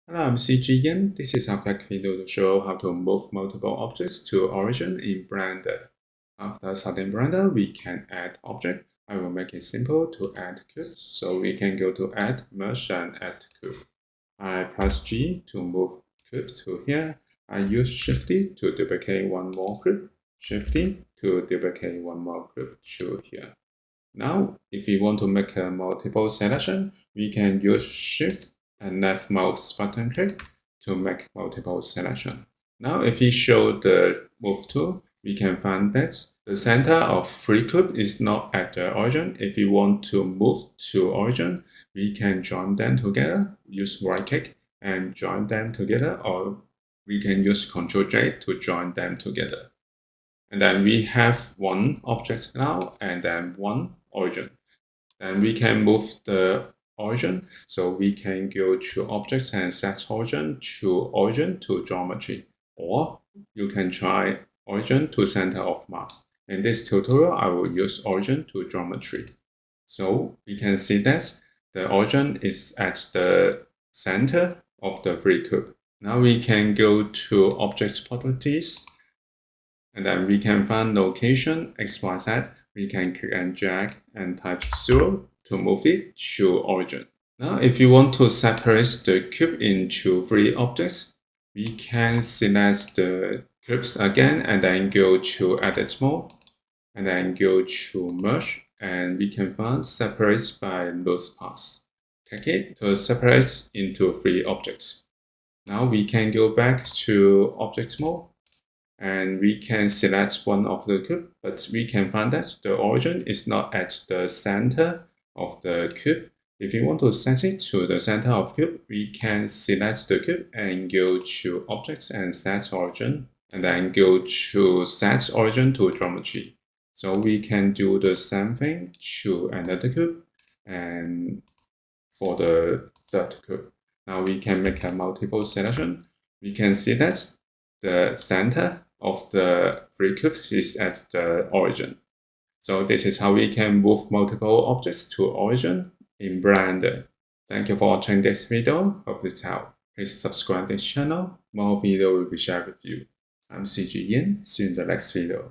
Hello, I'm CG. This is a quick video to show how to move multiple objects to origin in Blender. After starting Blender, we can add object. I will make it simple to add cube, so we can go to Add, Merge, and Add Cube. I press G to move cube to here. I use Shifty to duplicate one more cube, Shifty to duplicate one more cube to here. Now, if we want to make a multiple selection, we can use Shift and left mouse button click to make multiple selection. Now, if we show the move tool, we can find that the center of free cube is not at the origin. If we want to move to origin, we can join them together, use right click and join them together, or we can use Ctrl J to join them together. And then we have one object now and then one origin. Then we can move the origin, so we can go to objects and set origin to geometry, or you can try origin to center of mass. In this tutorial, I will use origin to geometry. So we can see that the origin is at the center of the free cube. Now we can go to object properties, and then we can find location XYZ. We can click and drag and type 0 to move it to origin. Now, if you want to separate the cube into 3 objects, we can select the cubes again and then go to edit mode and then go to merge, and we can find separate by loose paths. Click it to separate into 3 objects. Now we can go back to object mode and we can select one of the cube, but we can find that the origin is not at the center of the cube. If we want to set it to the center of cube, we can select the cube and go to objects and set origin, and then go to set origin to geometry. So we can do the same thing to another cube and for the third cube. Now we can make a multiple selection. We can see that the center of the free cube is at the origin. So this is how we can move multiple objects to origin in Blender. Thank you for watching this video. Hope this helped. Please subscribe this channel. More video will be shared with you. I'm CG Yin. See you in the next video.